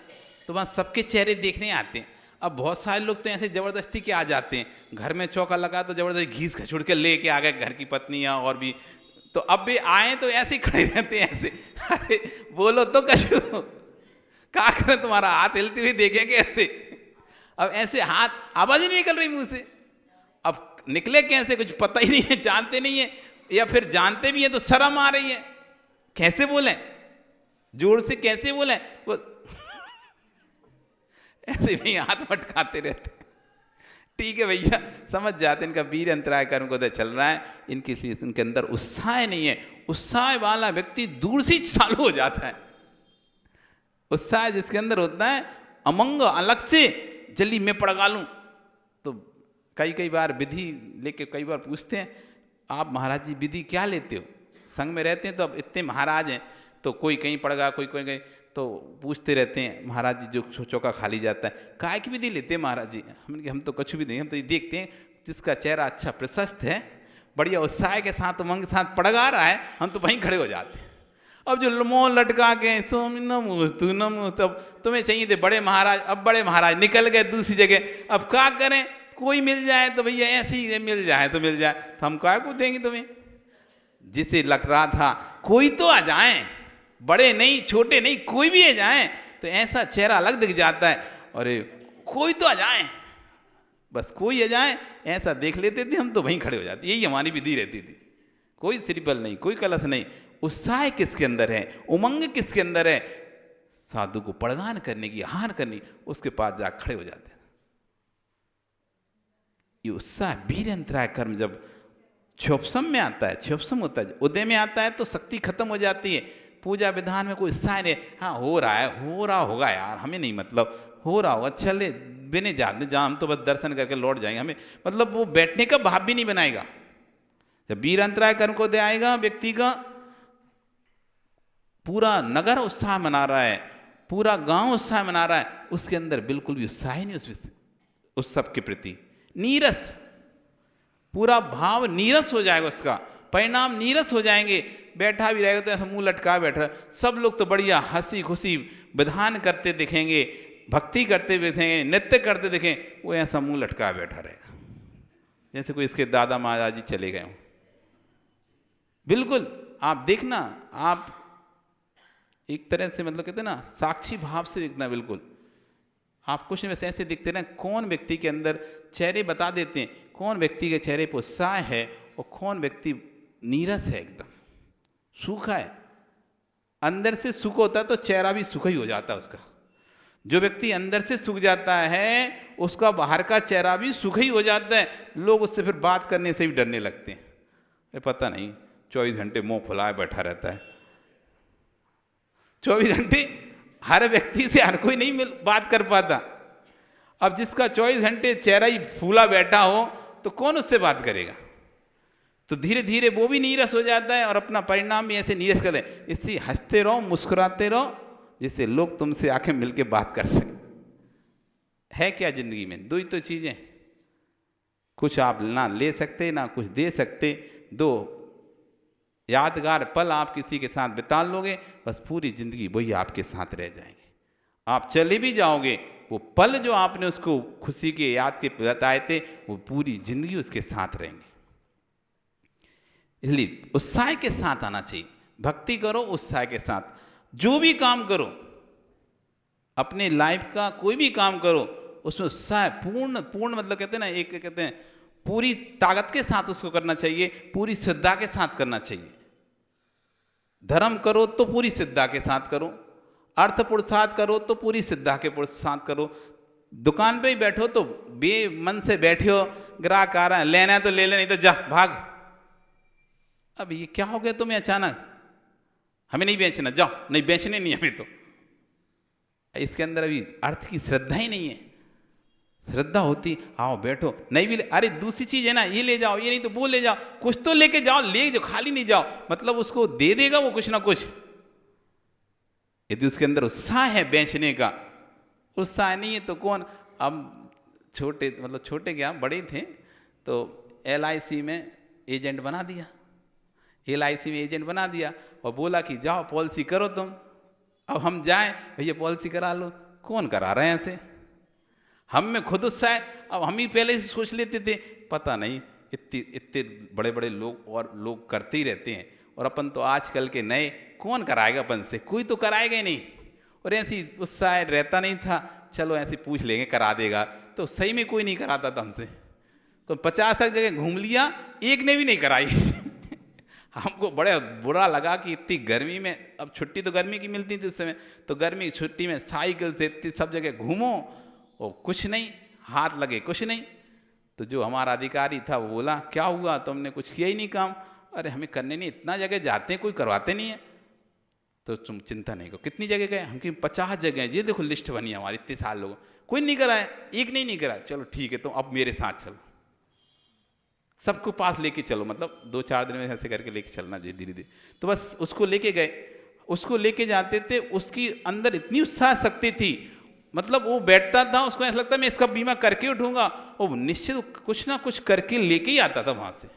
तो वहाँ सबके चेहरे देखने आते हैं। अब बहुत सारे लोग तो ऐसे ज़बरदस्ती के आ जाते हैं। घर में चौका लगा तो ज़बरदस्ती घीस खचुड़ के ले के आ गए घर की पत्नियाँ और भी, तो अब भी आए तो ऐसे ही खड़े रहते हैं ऐसे। अरे बोलो तो कछु, क्या करें, तुम्हारा हाथ हिलते हुए देखेंगे ऐसे। अब ऐसे हाथ, आवाज ही नहीं निकल रही मुंह से। अब निकले कैसे, कुछ पता ही नहीं है, जानते नहीं है, या फिर जानते भी है तो शर्म आ रही है, कैसे बोले, जोर से कैसे बोले वो ऐसे भी हाथ मटकाते रहते। ठीक है भैया, समझ जाते इनका वीर अंतराय कर्म को चल रहा है, इनके अंदर उत्साह नहीं है। उत्साह वाला व्यक्ति दूर से चालू हो जाता है। उत्साह जिसके अंदर होता है, अमंग अलग से जल्दी मैं पड़गा लूं। तो कई बार विधि लेके कई बार पूछते हैं, आप महाराज जी विधि क्या लेते हो? संग में रहते हैं तो अब इतने महाराज हैं, तो कोई कहीं पड़गा, कोई कहीं, तो पूछते रहते हैं महाराज जी जो चौका खाली जाता है काय की विधि लेते हैं महाराज जी? हम तो कुछ भी नहीं, हम तो ये देखते हैं जिसका चेहरा अच्छा प्रशस्त है, बढ़िया उत्साह के साथ उमंग के साथ पड़गा रहा है, हम तो वहीं खड़े हो जाते हैं। अब जो मोह लटका के सोम नमोस्तु नमोस्तु, अब तुम्हें चाहिए थे बड़े महाराज, अब बड़े महाराज निकल गए दूसरी जगह, अब क्या करें? कोई मिल जाए तो भैया ऐसे ही मिल जाए तो मिल जाए, तो हम काय को देंगे तुम्हें? जिसे लग रहा था कोई तो आ जाए, बड़े नहीं छोटे नहीं कोई भी आ जाए, तो ऐसा चेहरा अलग दिख जाता है, अरे कोई तो आ जाए, बस कोई आ जाए, ऐसा देख लेते थे हम तो वहीं खड़े हो जाते। यही हमारी विधि रहती थी। कोई श्रीफल नहीं, कोई कलश नहीं, उत्साह किसके अंदर है, उमंग किसके अंदर है, साधु को पड़गान करने की, आहार करनी, उसके पास जा खड़े हो जाते हैं। ये उत्साह वीर अंतराय कर्म जब क्षोभसम में आता है, क्षोभसम होता है, उदय में आता है तो शक्ति खत्म हो जाती है। पूजा विधान में कोई उत्साह नहीं, हाँ हो रहा है, हो रहा होगा यार, हमें नहीं मतलब, हो रहा होगा, चले बिने जाते जहाँ, हम तो बस दर्शन करके लौट जाएंगे, हमें मतलब वो बैठने का भाव भी नहीं बनाएगा। जब वीर अंतराय कर्म को दे आएगा व्यक्ति का, पूरा नगर उत्साह मना रहा है, पूरा गांव उत्साह मना रहा है, उसके अंदर बिल्कुल भी उत्साह ही नहीं उस उत्सव के प्रति, नीरस, पूरा भाव नीरस हो जाएगा, उसका परिणाम नीरस हो जाएंगे। बैठा भी रहेगा तो ऐसा मुंह लटका बैठा, सब लोग तो बढ़िया हंसी खुशी विधान करते दिखेंगे, भक्ति करते दिखेंगे, नृत्य करते दिखें, वो ऐसा मुंह लटका बैठा रहेगा जैसे कोई इसके दादा महाराज जी चले गए हों। बिल्कुल आप देखना, आप एक तरह से मतलब कहते हैं ना साक्षी भाव से देखना, बिल्कुल आप कुछ नहीं वैसे ऐसे दिखते ना, कौन व्यक्ति के अंदर चेहरे बता देते हैं, कौन व्यक्ति के चेहरे पर उत्साह है और कौन व्यक्ति नीरस है, एकदम सूखा है। अंदर से सूख होता है तो चेहरा भी सूखा ही हो जाता है उसका। जो व्यक्ति अंदर से सूख जाता है उसका बाहर का चेहरा भी सूखा ही हो जाता है, लोग उससे फिर बात करने से भी डरने लगते हैं। अरे पता नहीं 24 घंटे मुंह फुलाए बैठा रहता है, 24 घंटे हर व्यक्ति से हर कोई नहीं बात कर पाता। अब जिसका 24 घंटे चेहरा ही फूला बैठा हो तो कौन उससे बात करेगा? तो धीरे धीरे वो भी नीरस हो जाता है और अपना परिणाम भी ऐसे नीरस करें। इससे हंसते रहो, मुस्कुराते रहो, जिससे लोग तुमसे आंखें मिलके बात कर सकें। है क्या जिंदगी में? दो ही तो चीजें, कुछ आप ना ले सकते ना कुछ दे सकते। दो यादगार पल आप किसी के साथ बिता लोगे, बस पूरी जिंदगी वही आपके साथ रह जाएंगे। आप चले भी जाओगे, वो पल जो आपने उसको खुशी के याद के बताए थे वो पूरी जिंदगी उसके साथ रहेंगे। इसलिए उत्साह के साथ आना चाहिए। भक्ति करो उत्साह के साथ, जो भी काम करो, अपने लाइफ का कोई भी काम करो उसमें उत्साह पूर्ण मतलब कहते हैं ना, एक कहते हैं पूरी ताकत के साथ उसको करना चाहिए, पूरी श्रद्धा के साथ करना चाहिए। धर्म करो तो पूरी श्रद्धा के साथ करो, अर्थ पुरुषार्थ करो तो पूरी श्रद्धा के पुरुषार्थ करो। दुकान पे ही बैठो तो बेमन से बैठे हो, ग्राहक आ रहा है, लेना है तो ले ले, नहीं तो जा भाग। अब ये क्या हो गया तुम्हें अचानक? हमें नहीं बेचना, जाओ, नहीं बेचने नहीं हमें तो। इसके अंदर अभी अर्थ की श्रद्धा ही नहीं है। श्रद्धा होती आओ बैठो, नहीं भी अरे दूसरी चीज है ना, ये ले जाओ, ये नहीं तो वो ले जाओ, कुछ तो लेके जाओ, ले जाओ, खाली नहीं जाओ, मतलब उसको दे देगा वो कुछ ना कुछ। यदि उसके अंदर उत्साह है बेचने का, उत्साह नहीं है तो कौन। अब छोटे मतलब छोटे क्या बड़े थे तो LIC में एजेंट बना दिया, LIC में एजेंट बना दिया और बोला कि जाओ पॉलिसी करो तुम। अब हम जाएं भैया पॉलिसी करा लो, कौन करा रहे हैं ऐसे? हम में खुद उत्साह है। अब हम ही पहले से सोच लेते थे, पता नहीं इतने बड़े बड़े लोग और लोग करते ही रहते हैं, और अपन तो आजकल के नए, कौन कराएगा अपन से? कोई तो कराएगा ही नहीं। और ऐसी उत्साह रहता नहीं था, चलो ऐसे पूछ लेंगे करा देगा, तो सही में कोई नहीं कराता था हमसे। तो 50 जगह घूम लिया, एक ने भी नहीं कराई। हमको बड़ा बुरा लगा कि इतनी गर्मी में, अब छुट्टी तो गर्मी की मिलती थी उस समय, तो गर्मी की छुट्टी में साइकिल से इतनी सब जगह घूमो और कुछ नहीं, हाथ लगे कुछ नहीं। तो जो हमारा अधिकारी था वो बोला क्या हुआ, तुमने कुछ किया ही नहीं काम। अरे हमें करने नहीं, इतना जगह जाते हैं कोई करवाते नहीं है। तो तुम चिंता नहीं करो। कितनी जगह गए हम, कि 50 जगह, ये देखो लिस्ट बनी है हमारी इतने साल लोगों, कोई नहीं कराया, एक नहीं कराया। चलो ठीक है, तो अब मेरे साथ चलो, सबको पास लेके चलो, मतलब 2-4 दिन में ऐसे करके लेके चलना धीरे धीरे। तो बस उसको लेके गए, उसको लेके जाते थे, उसकी अंदर इतनी उत्साह शक्ति थी, मतलब वो बैठता था, उसको ऐसा लगता मैं इसका बीमा करके उठूंगा, वो निश्चित कुछ ना कुछ करके लेके ही आता था वहां से।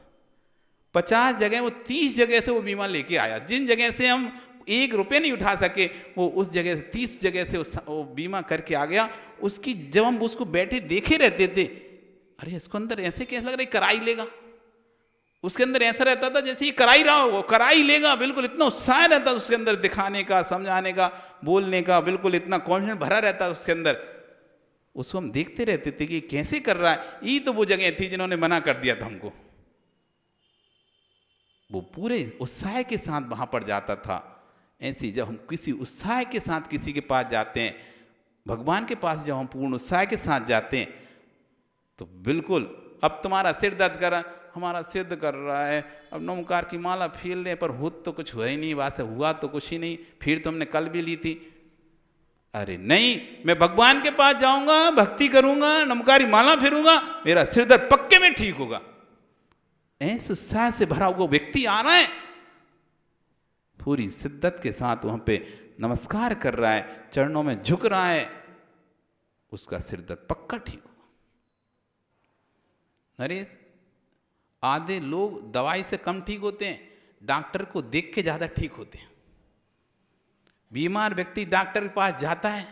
50 जगह, वो 30 जगह से वो बीमा लेके आया। जिन जगह से हम 1 रुपये नहीं उठा सके, वो उस जगह से 30 जगह से वो बीमा करके आ गया। उसकी जब हम उसको बैठे देखे रहते थे, अरे इसको अंदर ऐसे कैसे लग रहा है करा ही लेगा। उसके अंदर ऐसा रहता था जैसे ये करा ही रहा हो, वो करा ही लेगा, बिल्कुल इतना उत्साह रहता था उसके अंदर, दिखाने का, समझाने का, बोलने का, बिल्कुल इतना कॉन्फिडेंस भरा रहता था उसके अंदर। उसको हम देखते रहते थे कि कैसे कर रहा है। ये तो वो जगह थी जिन्होंने मना कर दिया था हमको। वो पूरे उत्साह के साथ वहां पर जाता था। ऐसी जब हम किसी उत्साह के साथ किसी के पास जाते हैं, भगवान के पास जब हम पूर्ण उत्साह के साथ जाते हैं, तो बिल्कुल अब तुम्हारा सिर दर्द कर रहा है, हमारा सिर कर रहा है, अब नमकार की माला फीलने पर हो तो कुछ हुआ ही नहीं, वहां से हुआ तो कुछ ही नहीं, फिर तुमने कल भी ली थी। अरे नहीं, मैं भगवान के पास जाऊंगा, भक्ति करूंगा, नमकारी माला फेरूंगा, मेरा सिर दर्द पक्के में ठीक होगा। ऐसे उत्साह से भरा हुआ व्यक्ति आ रहा है, पूरी शिद्दत के साथ वहां पे नमस्कार कर रहा है, चरणों में झुक रहा है, उसका सिर दर्द पक्का ठीक होगा। नरेश, आधे लोग दवाई से कम ठीक होते हैं, डॉक्टर को देख के ज्यादा ठीक होते हैं। बीमार व्यक्ति डॉक्टर के पास जाता है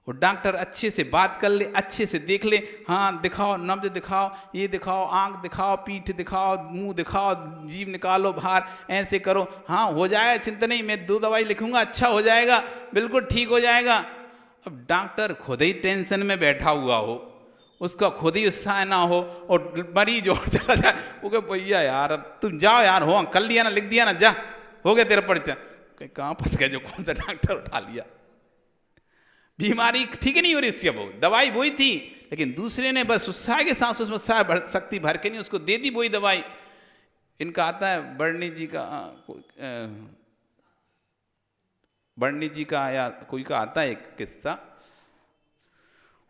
और डॉक्टर अच्छे से बात कर ले, अच्छे से देख ले, हाँ दिखाओ, नब्ज दिखाओ, ये दिखाओ, आंख दिखाओ, पीठ दिखाओ, मुंह दिखाओ, जीभ निकालो बाहर, ऐसे करो, हाँ हो जाएगा, चिंता नहीं, मैं 2 दवाई लिखूंगा, अच्छा हो जाएगा, बिल्कुल ठीक हो जाएगा। अब डॉक्टर खुद ही टेंशन में बैठा हुआ हो, उसका खुद ही उत्साह ना हो, और मरीज हो चला जाए, वो कहे भैया यार अब तुम जाओ यार, हो कर लिया ना, लिख दिया ना, जा हो गया तेरा पर्चा। कहाँ फंस गए, जो कौन सा डॉक्टर उठा लिया। बीमारी ठीक नहीं हो रही इसकी, अब दवाई वही थी, लेकिन दूसरे ने बस उत्साह के साथ उसमें उत्साह शक्ति भर के नहीं उसको दे दी वही दवाई। इनका आता है बर्नी जी का, बर्नी जी का या कोई का आता है एक किस्सा।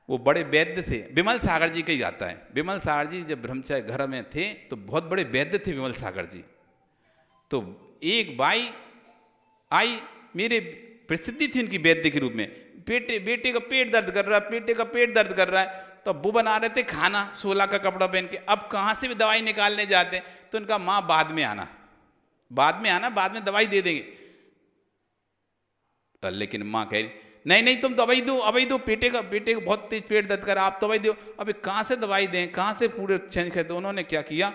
वो बड़े वैद्य थे, विमल सागर जी का ही आता है। विमल सागर जी जब ब्रह्मचारी घर में थे तो बहुत बड़े वैद्य थे विमल सागर जी। तो एक बाई आई, मेरे प्रसिद्धि थी उनकी वैद्य के रूप में, बेटे का पेट दर्द कर रहा है, बेटे का पेट दर्द कर रहा है, तो वो बना रहे थे खाना 16 का कपड़ा पहन के। अब कहाँ से भी दवाई निकालने जाते, तो उनका माँ बाद में आना, बाद में दवाई दे देंगे। लेकिन माँ कह रही नहीं नहीं तुम दवाई दो, अभी दो, बेटे का बहुत तेज पेट दर्द कर, आप दवाई दो। अभी कहाँ से दवाई दें, कहाँ से पूरे चेंज कर। तो उन्होंने क्या किया,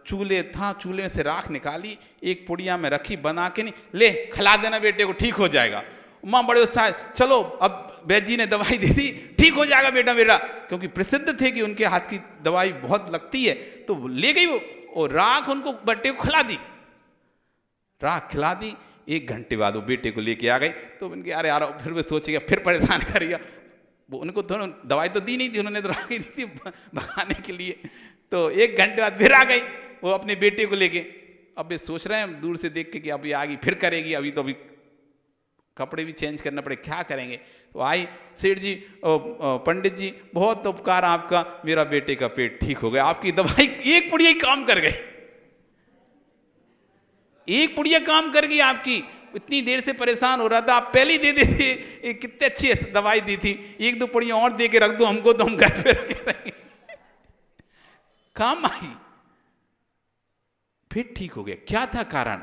चूल्हे था, चूल्हे में से राख निकाली, एक पुड़िया में रखी, बना के, नहीं ले खिला देना बेटे को, ठीक हो जाएगा। माँ बड़े उत्साह, चलो अब वैद्य जी ने दवाई दे दी, ठीक हो जाएगा बेटा मेरा, क्योंकि प्रसिद्ध थे कि उनके हाथ की दवाई बहुत लगती है। तो ले गई वो, और राख उनको बेटे को खिला दी, राख खिला दी। 1 घंटे बाद वो बेटे को लेके आ गई। तो उनके अरे यार, फिर वो सोचेगा, फिर परेशान करेगा, वो उनको दोनों दवाई तो दी नहीं थी, उन्होंने तो राख ही दी थी भगाने के लिए। तो 1 घंटे बाद फिर आ गई वो अपने बेटे को लेके। अब ये सोच रहे हैं दूर से देख के कि अब ये आ गई, फिर करेगी, अभी तो अभी कपड़े भी चेंज करना पड़े, क्या करेंगे। तो आई, सेठ जी, पंडित जी बहुत उपकार आपका, मेरा बेटे का पेट ठीक हो गया, आपकी दवाई एक पुड़िया ही काम कर गई, एक पुड़िया काम कर गई आपकी। इतनी देर से परेशान हो रहा था, आप पहले ही दे देते, कितने अच्छी दवाई दी थी, 1-2 पुड़िया और दे के रख दो हमको, तो हम घर पे रखे रहेंगे। काम आई, फिर ठीक हो गया। क्या था कारण,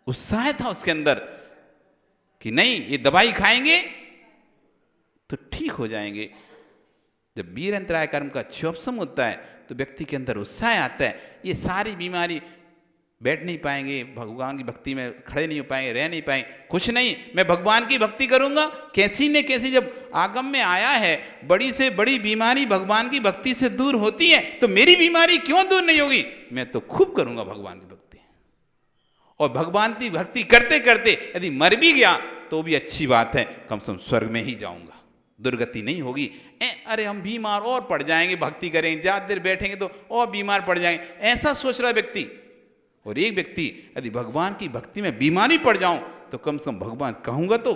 उत्साह था उसके अंदर कि नहीं ये दवाई खाएंगे तो ठीक हो जाएंगे। जब वीर अंतराय कर्म का चौपसम होता है तो व्यक्ति के अंदर उत्साह आता है। ये सारी बीमारी बैठ नहीं पाएंगे, भगवान की भक्ति में खड़े नहीं हो पाएंगे, रह नहीं पाएंगे, कुछ नहीं, मैं भगवान की भक्ति करूंगा। कैसी न कैसी जब आगम में आया है, बड़ी से बड़ी बीमारी भगवान की भक्ति से दूर होती है, तो मेरी बीमारी क्यों दूर नहीं होगी? मैं तो खूब करूंगा भगवान की भक्ति। और भगवान की भक्ति करते करते यदि मर भी गया तो भी अच्छी बात है, कम से कम स्वर्ग में ही जाऊंगा, दुर्गति नहीं होगी। अरे हम बीमार और पड़ जाएंगे, भक्ति करेंगे, ज्यादा देर बैठेंगे तो और बीमार पड़ जाएंगे, ऐसा सोच रहा व्यक्ति। और एक व्यक्ति यदि भगवान की भक्ति में बीमारी पड़ जाऊं तो कम से कम भगवान कहूंगा तो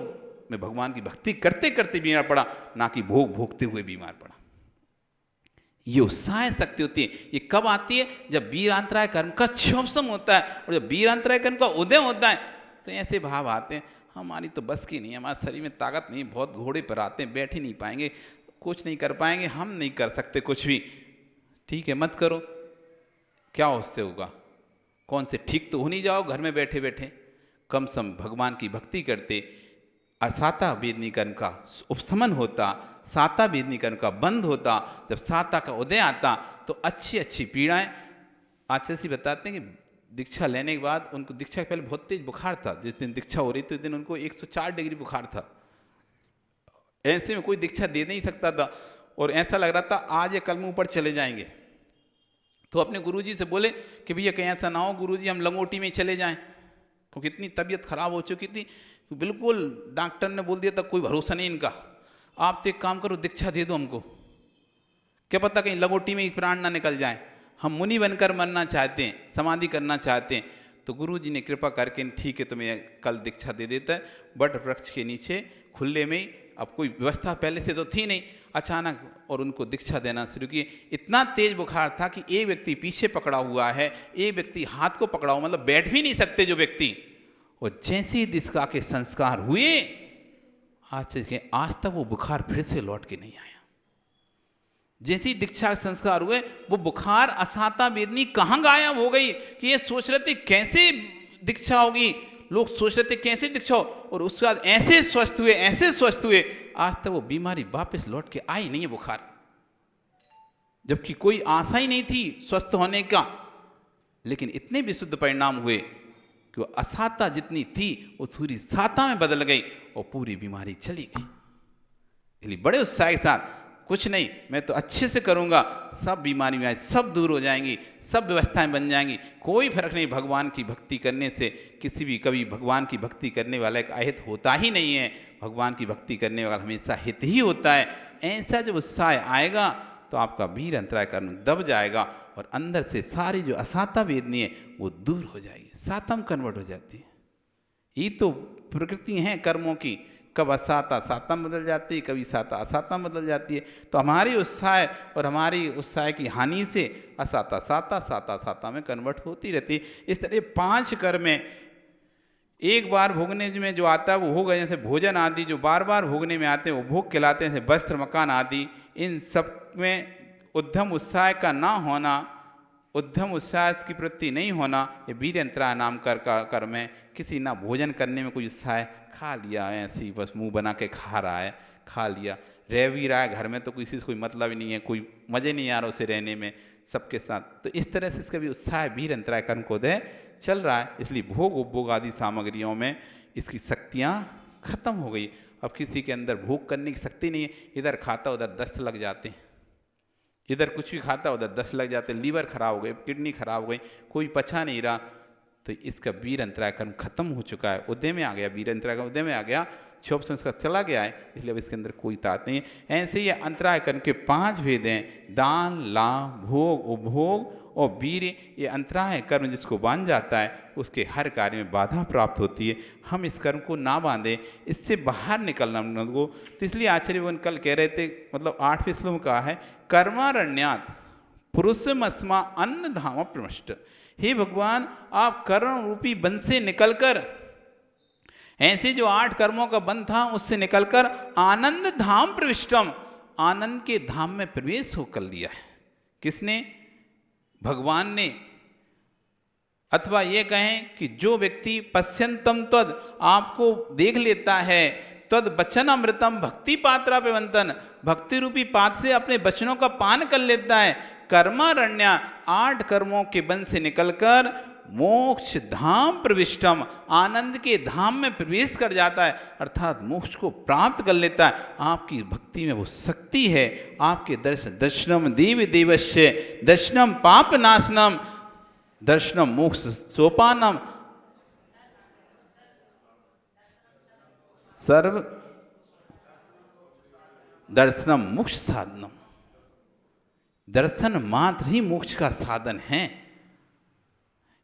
मैं भगवान की भक्ति करते करते बीमार पड़ा, ना कि भोग भोगते हुए बीमार पड़ा। ये उत्साह शक्ति होती है। ये कब आती है? जब वीरांतराय कर्म का क्षोभसम होता है, और जब वीरांतराय कर्म का उदय होता है तो ऐसे भाव आते हैं, हमारी तो बस की नहीं, हमारे शरीर में ताकत नहीं, बहुत घोड़े पर आते हैं, बैठ ही नहीं पाएंगे, कुछ नहीं कर पाएंगे, हम नहीं कर सकते कुछ भी। ठीक है, मत करो, क्या उससे होगा? कौन से ठीक तो हो नहीं जाओ घर में बैठे बैठे। कम सम भगवान की भक्ति करते असाता वेदनी कर्म का उपशमन होता, साता वेदनी कर्म का बंद होता। जब साता का उदय आता तो अच्छी अच्छी पीड़ाएं, आचार्य जी बताते हैं कि दीक्षा लेने के बाद उनको दीक्षा के पहले बहुत तेज बुखार था। जिस दिन दीक्षा हो रही थी उस दिन उनको 104 डिग्री बुखार था। ऐसे में कोई दीक्षा दे नहीं सकता था, और ऐसा लग रहा था आज या कल में ऊपर चले जाएंगे। तो अपने गुरुजी से बोले कि भैया कहीं ऐसा ना हो गुरुजी हम लंगोटी में ही चले जाएं, क्योंकि इतनी तबीयत खराब हो चुकी थी, बिल्कुल डॉक्टर ने बोल दिया था कोई भरोसा नहीं इनका, आप तो एक काम करो दीक्षा दे दो हमको, क्या पता कहीं लंगोटी में ही प्राण ना निकल जाए, हम मुनि बनकर मरना चाहते हैं, समाधि करना चाहते हैं। तो गुरुजी ने कृपा करके ठीक है तुम्हें कल दीक्षा दे देता है, बट वृक्ष के नीचे खुले में ही। अब कोई व्यवस्था पहले से तो थी नहीं, अचानक और उनको दीक्षा देना शुरू किए। इतना तेज बुखार था कि एक व्यक्ति पीछे पकड़ा हुआ है, एक व्यक्ति हाथ को पकड़ा हुआ, मतलब बैठ भी नहीं सकते जो व्यक्ति। और जैसे ही दीक्षा के संस्कार हुए आज तक वो बुखार फिर से लौट के नहीं आया। जैसे ही दीक्षा के संस्कार हुए वो बुखार असाता वेदनी कहाँ गायब हो गई कि ये सोच रहे थे कैसे दीक्षा होगी, लोग सोच रहे थे कैसे दीक्षा हो, और उसके बाद ऐसे स्वस्थ हुए, ऐसे स्वस्थ हुए, आज तक वो बीमारी वापस लौट के आई नहीं है बुखार, जबकि कोई आशा ही नहीं थी स्वस्थ होने का। लेकिन इतने विशुद्ध परिणाम हुए कि वो असाता जितनी थी वो पूरी साता में बदल गई और पूरी बीमारी चली गई। इसलिए बड़े उत्साह के साथ कुछ नहीं मैं तो अच्छे से करूंगा, सब बीमारी में सब दूर हो जाएंगी, सब व्यवस्थाएं बन जाएंगी, कोई फर्क नहीं। भगवान की भक्ति करने से किसी भी कभी भगवान की भक्ति करने वाला एक अहित होता ही नहीं है, भगवान की भक्ति करने वाला हमेशा हित ही होता है। ऐसा जब उत्साह आएगा तो आपका वीर अंतराय कर्म दब जाएगा और अंदर से सारी जो असाता वेदनी है वो दूर हो जाएगी, सातम कन्वर्ट हो जाती है। ये तो प्रकृति है कर्मों की, कब असाता सातम बदल जाती है, कभी साता असातम बदल जाती है। तो हमारी उत्साह और हमारी उत्साह की हानि से असाता साता, साता साता में कन्वर्ट होती रहती है। इस तरह 5 कर्म में एक बार भोगने में जो आता है वो हो गए, जैसे भोजन आदि जो बार बार भोगने में आते हैं वो भोग कहलाते हैं, जैसे वस्त्र मकान आदि। इन सब में उद्यम उत्साह का ना होना, उद्यम उत्साह की प्रवृत्ति नहीं होना, ये वीर अंतराय नाम का कर्म है। किसी ना भोजन करने में कोई उत्साह, खा लिया ऐसे ही बस मुंह बना के खा रहा है, खा लिया, रह भी रहा है घर में तो किसी से कोई मतलब ही नहीं है, कोई मज़े नहीं आ रहा उसे रहने में सबके साथ। तो इस तरह से इसका भी उत्साह वीर अंतराय कर्म को दे चल रहा है। इसलिए भोग उपभोग आदि सामग्रियों में इसकी शक्तियाँ खत्म हो गई। अब किसी के अंदर भोग करने की शक्ति नहीं है, इधर खाता उधर 10 लग जाते हैं, इधर कुछ भी खाता उधर 10 लग जाते, लीवर खराब हो गए, किडनी खराब हो गई, कोई पचा नहीं रहा। तो इसका वीर अंतराय कर्म खत्म हो चुका है, उदय में आ गया, वीर अंतराय कर्म उदय में आ गया, क्षोभ संस्कार चला गया है, इसलिए अब इसके अंदर कोई तात नहीं है। ऐसे ही अंतराय कर्म के 5 भेद हैं, दान, लाभ, भोग, उपभोग और वीर। ये अंतराय कर्म जिसको बांध जाता है उसके हर कार्य में बाधा प्राप्त होती है। हम इस कर्म को ना बांधें, इससे बाहर निकलना हम को। तो इसलिए आचार्य कल कह रहे थे, मतलब 8वें श्लोक में कहा है, कर्मारण्यात पुरुषमस्मा अन्न धाम प्रविष्ट। हे भगवान आप कर्म रूपी बंध से निकलकर, ऐसे जो 8 कर्मों का बंध था उससे निकलकर आनंद धाम प्रविष्टम, आनंद के धाम में प्रवेश हो कर लिया है। किसने? भगवान ने। अथवा ये कहें कि जो व्यक्ति पश्यंतम तद, आपको देख लेता है, तद वचन अमृतम भक्ति पात्रा पिबंतन, भक्ति रूपी पात्र से अपने वचनों का पान कर लेता है। कर्मारण्य 8 कर्मों के बंध से निकलकर मोक्ष धाम प्रविष्टम, आनंद के धाम में प्रवेश कर जाता है, अर्थात मोक्ष को प्राप्त कर लेता है। आपकी भक्ति में वो शक्ति है। आपके दर्शनम देव देवस्य, दर्शनम पाप नाशनम, दर्शनम मोक्ष सोपानम, सर्व दर्शनम मोक्ष साधनम। दर्शन मात्र ही मोक्ष का साधन है।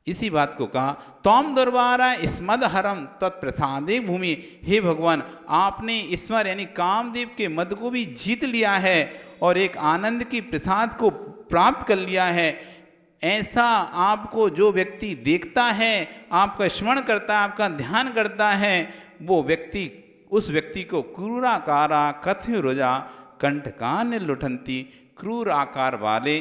इसी बात को कहा, तौम दुर्वारा स्मद हरम तत्प्रसादे भूमि। हे भगवान, आपने ईश्वर यानी कामदेव के मद को भी जीत लिया है और एक आनंद की प्रसाद को प्राप्त कर लिया है। ऐसा आपको जो व्यक्ति देखता है, आपका स्मरण करता है, आपका ध्यान करता है, वो व्यक्ति, उस व्यक्ति को क्रूराकारा कथ्य रुजा कंटकान लुठंती, क्रूर आकार वाले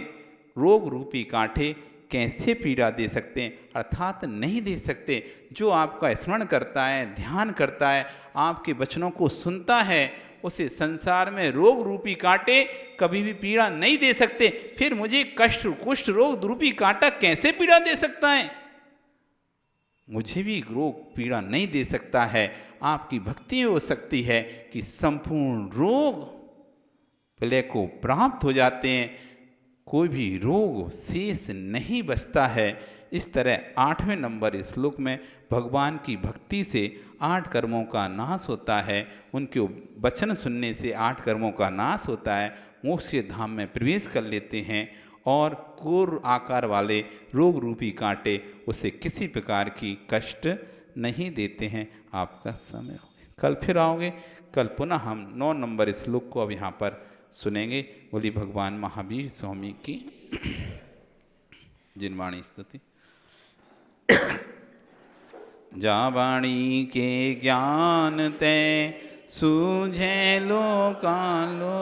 रोग रूपी कांटे कैसे पीड़ा दे सकते हैं, अर्थात नहीं दे सकते। जो आपका स्मरण करता है, ध्यान करता है, आपके वचनों को सुनता है, उसे संसार में रोग रूपी कांटे कभी भी पीड़ा नहीं दे सकते। फिर मुझे कष्ट कुष्ठ रोग रूपी कांटा कैसे पीड़ा दे सकता है? मुझे भी रोग पीड़ा नहीं दे सकता है। आपकी भक्ति में हो सकती है कि संपूर्ण रोग प्रलय को प्राप्त हो जाते हैं, कोई भी रोग शेष नहीं बचता है। इस तरह 8वें नंबर श्लोक में भगवान की भक्ति से 8 कर्मों का नाश होता है, उनके वचन सुनने से 8 कर्मों का नाश होता है, मोक्ष के धाम में प्रवेश कर लेते हैं और क्रूर आकार वाले रोग रूपी कांटे उसे किसी प्रकार की कष्ट नहीं देते हैं। आपका समय हो गया, कल फिर आओगे। कल पुनः हम 9 नंबर श्लोक को अब यहाँ पर सुनेंगे। बोली भगवान महावीर स्वामी की जिनवाणी स्तुति। जा वाणी के ज्ञान ते सूझे लोकालो